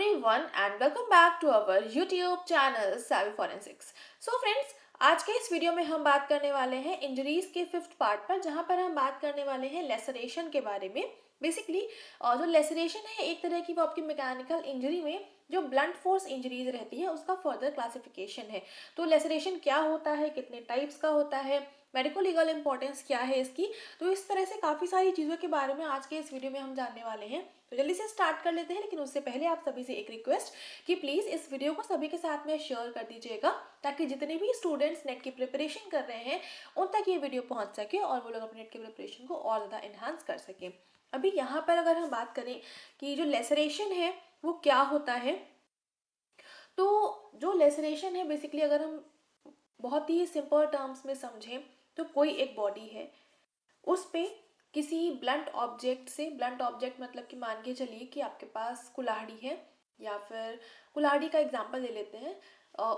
everyone and welcome back to our YouTube channel savvyforensics। So friends, आज के इस video में हम बात करने वाले हैं इंजरीज के फिफ्थ पार्ट पर, जहां पर हम बात करने वाले हैं लेसरेशन के बारे में। बेसिकली जो लेसरेशन है एक तरह की वो आपकी मैकेनिकल इंजरी में जो ब्लंट फोर्स इंजरीज रहती है उसका फर्दर क्लासिफिकेशन है। तो लेसरेशन क्या होता है, कितने टाइप्स का होता है, मेडिको लीगल इंपॉर्टेंस क्या है इसकी, तो इस तरह से काफ़ी सारी चीज़ों के बारे में आज के इस वीडियो में हम जानने वाले हैं। तो जल्दी से स्टार्ट कर लेते हैं, लेकिन उससे पहले आप सभी से एक रिक्वेस्ट कि प्लीज़ इस वीडियो को सभी के साथ में शेयर कर दीजिएगा, ताकि जितने भी स्टूडेंट्स नेट की प्रिपरेशन कर रहे हैं उन तक ये वीडियो पहुंच सके और वो लोग अपने नेट की प्रिपरेशन को और ज़्यादा इन्हांस कर सकें। अभी यहाँ पर अगर हम बात करें कि जो लेसरेशन है वो क्या होता है, तो जो लेसरेशन है बेसिकली अगर हम बहुत ही सिंपल टर्म्स में समझें तो कोई एक बॉडी है, उस पे किसी ब्लंट ऑब्जेक्ट से, ब्लंट ऑब्जेक्ट मतलब कि मान के चलिए कि आपके पास कुल्हाड़ी है, या फिर कुल्हाड़ी का एग्जांपल ले लेते हैं।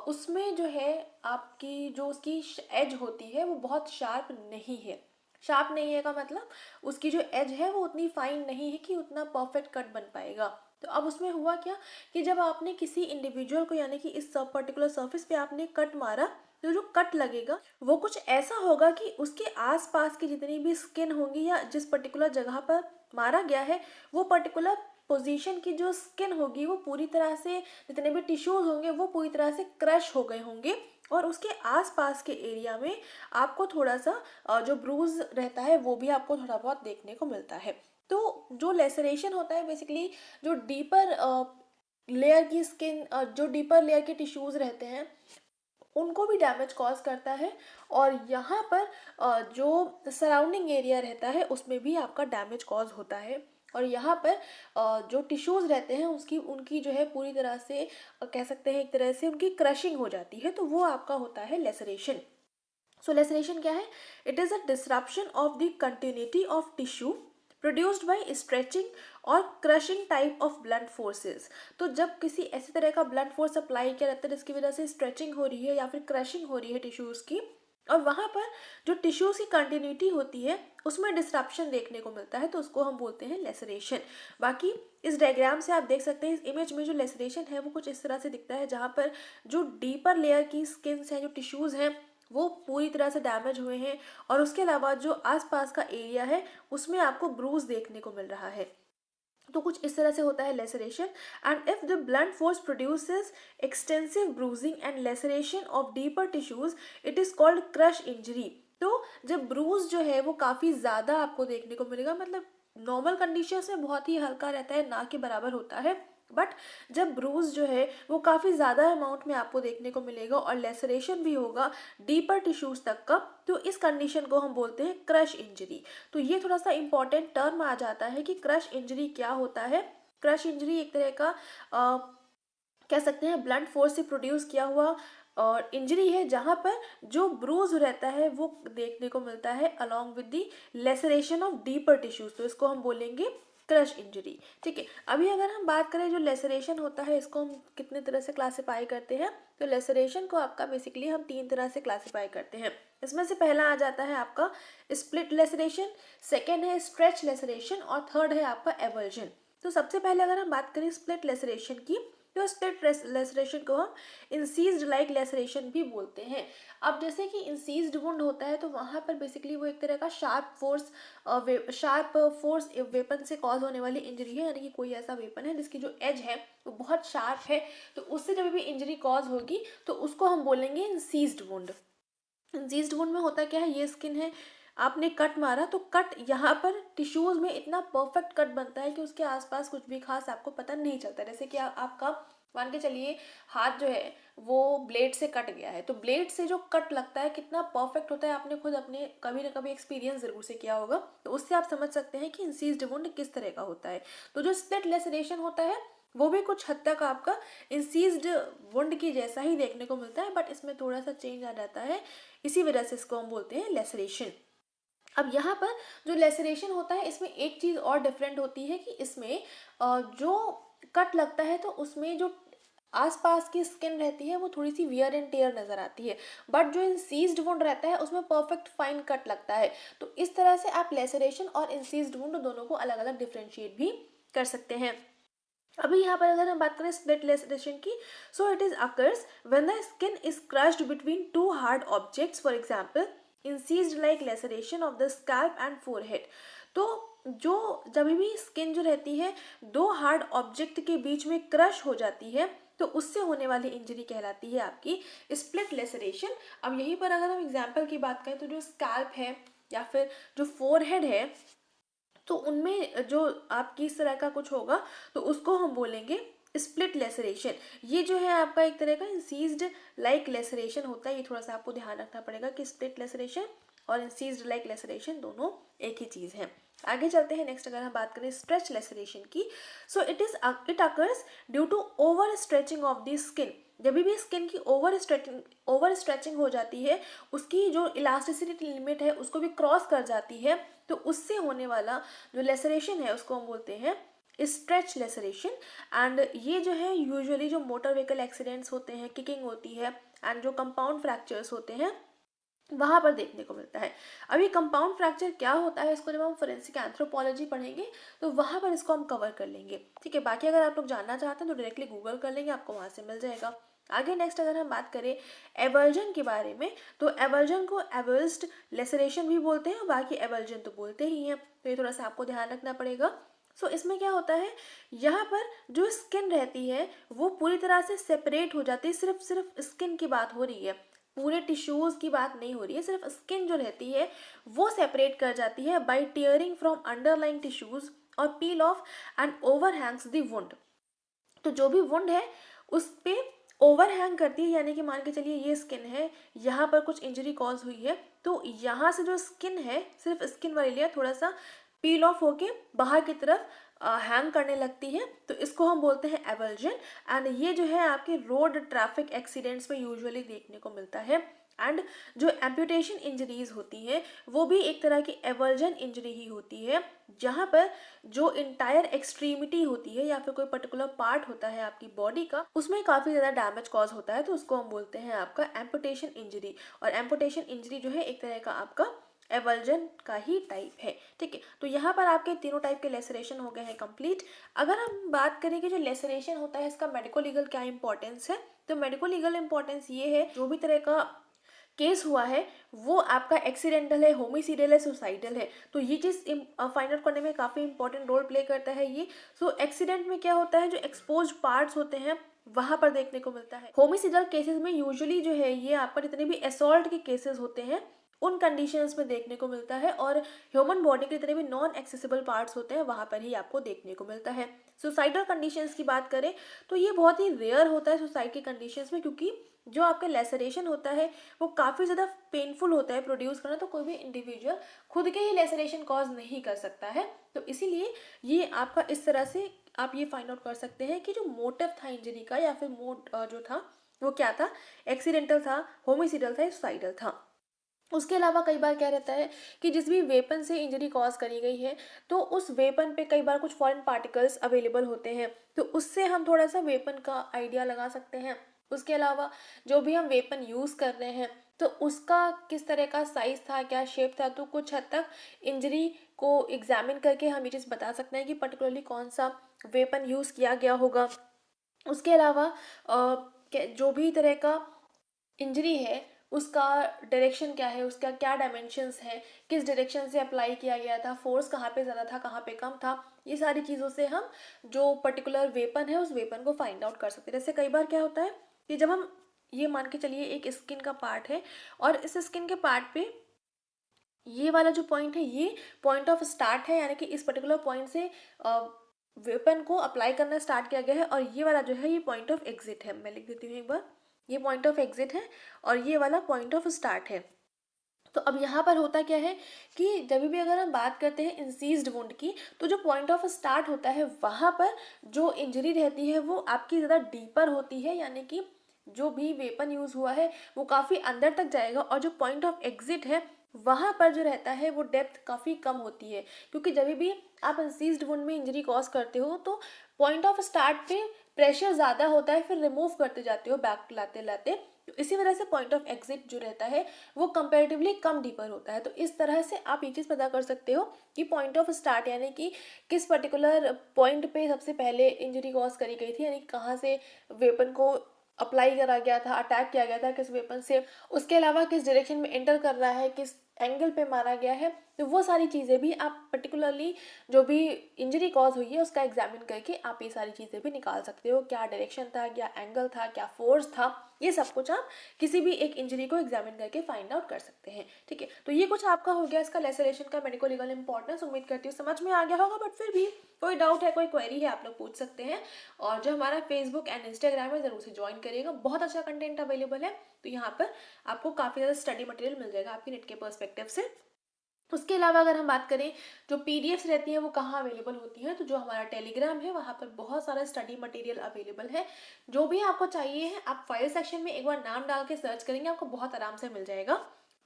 उसमें जो है आपकी जो उसकी एज होती है वो बहुत शार्प नहीं है। शार्प नहीं है का मतलब उसकी जो एज है वो उतनी फाइन नहीं है कि उतना परफेक्ट कट बन पाएगा। तो अब उसमें हुआ क्या कि जब आपने किसी इंडिविजुअल को, यानी कि इस सब पर्टिकुलर सर्फेस पे आपने कट मारा, तो जो कट लगेगा वो कुछ ऐसा होगा कि उसके आसपास की जितनी भी स्किन होंगी या जिस पर्टिकुलर जगह पर मारा गया है वो पर्टिकुलर पोजीशन की जो स्किन होगी वो पूरी तरह से, जितने भी टिश्यूज होंगे वो पूरी तरह से क्रश हो गए होंगे, और उसके आसपास के एरिया में आपको थोड़ा सा जो ब्रूज रहता है वो भी आपको थोड़ा बहुत देखने को मिलता है। तो जो लेसरेशन होता है बेसिकली जो डीपर लेयर की स्किन, जो डीपर लेयर के टिश्यूज रहते हैं उनको भी डैमेज कॉज करता है, और यहाँ पर जो सराउंडिंग एरिया रहता है उसमें भी आपका डैमेज कॉज होता है। और यहाँ पर जो टिश्यूज़ रहते हैं उसकी उनकी जो है पूरी तरह से कह सकते हैं एक तरह से उनकी क्रशिंग हो जाती है, तो वो आपका होता है लेसरेशन। सो लेसरेशन क्या है? It is a disruption of the continuity of tissue produced by stretching और crushing type of blunt forces. तो जब किसी ऐसे तरह का ब्लंट फोर्स अप्लाई किया जाता है जिसकी वजह से स्ट्रेचिंग हो रही है या फिर क्रशिंग हो रही है टिश्यूज़ की, और वहाँ पर जो टिश्यूज़ की कंटिन्यूटी होती है उसमें डिसरप्शन देखने को मिलता है, तो उसको हम बोलते हैं लेसरेशन। बाकी इस डायग्राम से आप देख सकते हैं, इस इमेज में जो लेसरेशन है वो कुछ इस तरह से दिखता है, जहाँ पर जो डीपर लेयर की स्किन है, जो टिश्यूज़ हैं वो पूरी तरह से डैमेज हुए हैं, और उसके अलावा जो आसपास का एरिया है उसमें आपको ब्रूज देखने को मिल रहा है। तो कुछ इस तरह से होता है laceration. And if the blunt force produces extensive bruising and laceration of deeper tissues, it is called crush injury. तो जब ब्रूज जो है वो काफ़ी ज़्यादा आपको देखने को मिलेगा, मतलब नॉर्मल कंडीशंस में बहुत ही हल्का रहता है, ना के बराबर होता है, बट जब ब्रूज जो है वो काफ़ी ज़्यादा अमाउंट में आपको देखने को मिलेगा और लेसरेशन भी होगा डीपर टिश्यूज तक का, तो इस कंडीशन को हम बोलते हैं क्रश इंजरी। तो ये थोड़ा सा इंपॉर्टेंट टर्म आ जाता है कि क्रश इंजरी क्या होता है। क्रश इंजरी एक तरह का कह सकते हैं ब्लंट फोर्स से प्रोड्यूस किया हुआ और इंजरी है, जहाँ पर जो ब्रूज रहता है वो देखने को मिलता है along with the laceration of deeper tissues, तो इसको हम बोलेंगे क्रश इंजरी। ठीक है, अभी अगर हम बात करें जो लेसरेशन होता है इसको हम कितने तरह से क्लासिफाई करते हैं, तो लेसरेशन को आपका बेसिकली हम 3 तरह से क्लासिफाई करते हैं। इसमें से पहला आ जाता है आपका स्प्लिट लेसरेशन, सेकेंड है स्ट्रेच लेसरेशन, और थर्ड है आपका एवर्जन। तो सबसे पहले अगर हम बात करें स्प्लिट लेसरेशन की, तो स्प्लिट लेसरेशन को हम इंसीज्ड लाइक लेसरेशन भी बोलते हैं। अब जैसे कि इंसीज्ड वुंड होता है तो वहाँ पर बेसिकली वो एक तरह का शार्प फोर्स वेपन से कॉज होने वाली इंजरी है, यानी कि कोई ऐसा वेपन है जिसकी जो एज है वो बहुत शार्प है, तो उससे जब भी इंजरी कॉज होगी तो उसको हम बोलेंगे इंसीज्ड वुंड। इंसीज्ड वुंड में होता क्या है, ये स्किन है, आपने कट मारा तो कट यहाँ पर टिश्यूज में इतना परफेक्ट कट बनता है कि उसके आसपास कुछ भी खास आपको पता नहीं चलता। जैसे कि आपका मान के चलिए हाथ जो है वो ब्लेड से कट गया है, तो ब्लेड से जो कट लगता है कितना परफेक्ट होता है, आपने खुद अपने कभी ना कभी एक्सपीरियंस जरूर से किया होगा, तो उससे आप समझ सकते हैं कि इंसीज्ड वुंड किस तरह का होता है। तो जो स्प्लिट लेसरेशन होता है वो भी कुछ हद तक आपका इंसीज्ड वुंड की जैसा ही देखने को मिलता है, बट इसमें थोड़ा सा चेंज आ जाता है, इसी वजह से इसको हम बोलते हैं लेसरेशन। अब यहाँ पर जो लेसरेशन होता है इसमें एक चीज़ और डिफरेंट होती है कि इसमें जो कट लगता है तो उसमें जो आसपास की स्किन रहती है वो थोड़ी सी वियर एंड टेयर नज़र आती है, बट जो इंसीज्ड वुंड रहता है उसमें परफेक्ट फाइन कट लगता है। तो इस तरह से आप लेसरेशन और इंसीज्ड वुंड दोनों को अलग अलग डिफ्रेंशिएट भी कर सकते हैं। अभी यहाँ पर अगर हम बात करें स्प्लिट लेसरेशन की, so it is occurs when the skin is crushed between two hard objects, for example incised like laceration of the scalp and forehead. तो जो जब भी स्किन जो रहती है दो हार्ड ऑब्जेक्ट के बीच में क्रश हो जाती है, तो उससे होने वाली इंजरी कहलाती है आपकी स्प्लिट लेसरेशन। अब यहीं पर अगर हम एग्जाम्पल की बात करें तो जो स्कैल्प है या फिर जो फोरहेड है, तो उनमें जो आपकी इस तरह का कुछ होगा तो उसको हम बोलेंगे स्प्लिट लेसरेशन। ये जो है आपका एक तरह का इंसीज्ड लाइक लेसरेशन होता है, ये थोड़ा सा आपको ध्यान रखना पड़ेगा कि स्प्लिट लेसरेशन और इंसीज्ड लाइक लेसरेशन दोनों एक ही चीज़ है। आगे चलते हैं नेक्स्ट, अगर हम बात करें स्ट्रेच लेसरेशन की, so it occurs due to over stretching of the skin. जब भी स्किन की ओवर स्ट्रेचिंग हो जाती है, उसकी जो इलास्टिसिटी लिमिट है उसको भी क्रॉस कर जाती है, तो उससे होने वाला जो लेसरेशन है उसको हम बोलते हैं स्ट्रेच लेसरेशन। एंड ये जो है यूजुअली जो मोटर व्हीकल एक्सीडेंट्स होते हैं, किकिंग होती है एंड जो कंपाउंड फ्रैक्चर्स होते हैं वहाँ पर देखने को मिलता है। अभी कंपाउंड फ्रैक्चर क्या होता है इसको जब हम फोरेंसिक एंथ्रोपोलॉजी पढ़ेंगे तो वहाँ पर इसको हम कवर कर लेंगे, ठीक है। बाकी अगर आप लोग जानना चाहते हैं तो डायरेक्टली गूगल कर लेंगे, आपको वहाँ से मिल जाएगा। आगे नेक्स्ट अगर हम बात करें एवर्जन के बारे में, तो एवर्जन को एवर्स्ड लेसरेशन भी बोलते हैं और बाकी एवर्जन तो बोलते ही हैं, तो ये थोड़ा सा आपको ध्यान रखना पड़ेगा। सो इसमें क्या होता है, यहाँ पर जो स्किन रहती है वो पूरी तरह से सेपरेट हो जाती है, सिर्फ स्किन की बात हो रही है, पूरे टिश्यूज़ की बात नहीं हो रही है, सिर्फ स्किन जो रहती है वो सेपरेट कर जाती है by tearing from underlying tissues और peel off and overhangs the wound. तो जो भी वुंड है उस पर ओवर हैंग करती है, यानी कि मान के चलिए ये स्किन है, यहाँ पर कुछ इंजरी कॉज हुई है, तो यहाँ से जो स्किन है सिर्फ स्किन वाली लेयर थोड़ा सा पील ऑफ होके बाहर की तरफ हैंग करने लगती है, तो इसको हम बोलते हैं एवल्जन। एंड ये जो है आपके रोड ट्रैफिक एक्सीडेंट्स में यूजुअली देखने को मिलता है। एंड जो एम्पुटेशन इंजरीज होती हैं वो भी एक तरह की एवल्जन इंजरी ही होती है, जहाँ पर जो इंटायर एक्सट्रीमिटी होती है या फिर कोई पर्टिकुलर पार्ट होता है आपकी बॉडी का, उसमें काफ़ी ज़्यादा डैमेज कॉज होता है, तो उसको हम बोलते हैं आपका एम्पुटेशन इंजरी। और एम्पुटेशन इंजरी जो है एक तरह का आपका एवल्जन का ही टाइप है, ठीक है। तो यहाँ पर आपके तीनों टाइप के लेसरेशन हो गए हैं कंप्लीट। अगर हम बात करें कि जो लेसरेशन होता है इसका मेडिको लीगल क्या इंपॉर्टेंस है, तो मेडिको लीगल इंपॉर्टेंस ये है जो भी तरह का केस हुआ है वो आपका एक्सीडेंटल है, होमिसाइडल है, सुसाइडल है, तो ये चीज़ फाइंड आउट करने में काफ़ी इंपॉर्टेंट रोल प्ले करता है ये। सो एक्सीडेंट में क्या होता है, जो एक्सपोज्ड पार्ट्स होते हैं वहाँ पर देखने को मिलता है। होमिसाइडल केसेस में यूजुअली जो है ये आपका जितने भी असॉल्ट के केसेस होते हैं उन कंडीशंस में देखने को मिलता है, और ह्यूमन बॉडी के जितने भी नॉन एक्सेसिबल पार्ट्स होते हैं वहाँ पर ही आपको देखने को मिलता है। सुसाइडल कंडीशंस की बात करें तो ये बहुत ही रेयर होता है सुसाइड की कंडीशंस में, क्योंकि जो आपका लेसरेशन होता है वो काफ़ी ज़्यादा पेनफुल होता है प्रोड्यूस करना, तो कोई भी इंडिविजुअल खुद के ही लेसरेशन कॉज नहीं कर सकता है। तो इसीलिए ये आपका इस तरह से आप ये फाइंड आउट कर सकते हैं कि जो मोटिव था इंजरी का या फिर जो था वो क्या था, एक्सीडेंटल था, होमिसाइडल था, सुसाइडल था। उसके अलावा कई बार क्या रहता है कि जिस भी वेपन से इंजरी कॉज करी गई है तो उस वेपन पे कई बार कुछ फॉरेन पार्टिकल्स अवेलेबल होते हैं, तो उससे हम थोड़ा सा वेपन का आइडिया लगा सकते हैं। उसके अलावा जो भी हम वेपन यूज़ कर रहे हैं तो उसका किस तरह का साइज़ था, क्या शेप था, तो कुछ हद तक इंजरी को एग्जामिन करके हम ये चीज़ बता सकते हैं कि पर्टिकुलरली कौन सा वेपन यूज़ किया गया होगा। उसके अलावा जो भी तरह का इंजरी है उसका डायरेक्शन क्या है, उसका क्या डायमेंशंस है, किस डायरेक्शन से अप्लाई किया गया था, फोर्स कहाँ पे ज़्यादा था, कहाँ पे कम था, ये सारी चीज़ों से हम जो पर्टिकुलर वेपन है उस वेपन को फाइंड आउट कर सकते हैं। जैसे कई बार क्या होता है कि जब हम ये मान के चलिए एक स्किन का पार्ट है और इस स्किन के पार्ट पे ये वाला जो पॉइंट है ये पॉइंट ऑफ स्टार्ट है, यानी कि इस पर्टिकुलर पॉइंट से वेपन को अप्लाई करना स्टार्ट किया गया है, और ये वाला जो है ये पॉइंट ऑफ एग्जिट है। मैं लिख देती हूँ एक बार, ये पॉइंट ऑफ एग्जिट है और ये वाला पॉइंट ऑफ स्टार्ट है। तो अब यहाँ पर होता क्या है कि जब भी अगर हम बात करते हैं इंसीज्ड वुंड की, तो जो पॉइंट ऑफ स्टार्ट होता है वहाँ पर जो इंजरी रहती है वो आपकी ज़्यादा डीपर होती है, यानी कि जो भी वेपन यूज़ हुआ है वो काफ़ी अंदर तक जाएगा, और जो पॉइंट ऑफ एग्जिट है वहाँ पर जो रहता है वो डेप्थ काफ़ी कम होती है, क्योंकि जब भी आप इंसीज्ड वुंड में इंजरी कॉज करते हो तो पॉइंट ऑफ स्टार्ट पे प्रेशर ज़्यादा होता है, फिर रिमूव करते जाते हो बैक लाते लाते, तो इसी वजह से पॉइंट ऑफ एग्जिट जो रहता है वो कंपैरेटिवली कम डीपर होता है। तो इस तरह से आप ये चीज़ पता कर सकते हो कि पॉइंट ऑफ स्टार्ट यानी कि किस पर्टिकुलर पॉइंट पे सबसे पहले इंजरी कॉज करी गई थी, यानी कहाँ से वेपन को अप्लाई करा गया था, अटैक किया गया था किस वेपन से, उसके अलावा किस डायरेक्शन में एंटर कर रहा है, किस एंगल पे मारा गया है। तो वो सारी चीज़ें भी आप पर्टिकुलरली जो भी इंजरी कॉज हुई है उसका एग्जामिन करके आप ये सारी चीज़ें भी निकाल सकते हो, क्या डायरेक्शन था, क्या एंगल था, क्या फोर्स था, ये सब कुछ आप किसी भी एक इंजरी को एग्जामिन करके फाइंड आउट कर सकते हैं। ठीक है, तो ये कुछ आपका हो गया इसका लेसरेशन का मेडिको लीगल इंपॉर्टेंस। उम्मीद करती हूँ समझ में आ गया होगा, बट फिर भी कोई डाउट है, कोई क्वेरी है, आप लोग पूछ सकते हैं। और जो हमारा फेसबुक एंड इंस्टाग्राम है ज़रूर से ज्वाइन करिएगा, बहुत अच्छा कंटेंट अवेलेबल है। तो यहाँ पर आपको काफ़ी ज़्यादा स्टडी मटेरियल मिल जाएगा आपकी नेट के पर्सपेक्टिव से। उसके अलावा अगर हम बात करें जो पीडीएफ्स रहती हैं वो कहाँ अवेलेबल होती हैं, तो जो हमारा टेलीग्राम है वहाँ पर बहुत सारा स्टडी मटेरियल अवेलेबल है। जो भी आपको चाहिए है आप फाइल सेक्शन में एक बार नाम डाल के सर्च करेंगे, आपको बहुत आराम से मिल जाएगा।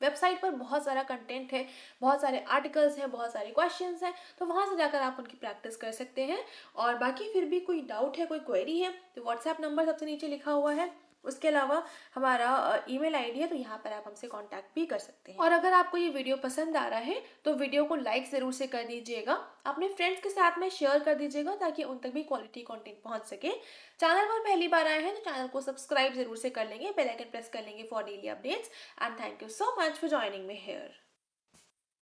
वेबसाइट पर बहुत सारा कंटेंट है, बहुत सारे आर्टिकल्स हैं, बहुत सारे क्वेश्चंस हैं, तो वहाँ से जाकर आप उनकी प्रैक्टिस कर सकते हैं। और बाकी फिर भी कोई डाउट है, कोई क्वेरी है, तो व्हाट्सएप नंबर सबसे नीचे लिखा हुआ है। उसके अलावा हमारा ईमेल आईडी है, तो यहाँ पर आप हमसे कांटेक्ट भी कर सकते हैं। और अगर आपको ये वीडियो पसंद आ रहा है तो वीडियो को लाइक ज़रूर से कर दीजिएगा, अपने फ्रेंड्स के साथ में शेयर कर दीजिएगा ताकि उन तक भी क्वालिटी कंटेंट पहुंच सके। चैनल पर पहली बार आए हैं तो चैनल को सब्सक्राइब जरूर से कर लेंगे, बेल आइकन प्रेस कर लेंगे for daily updates. And thank you so much for joining me here.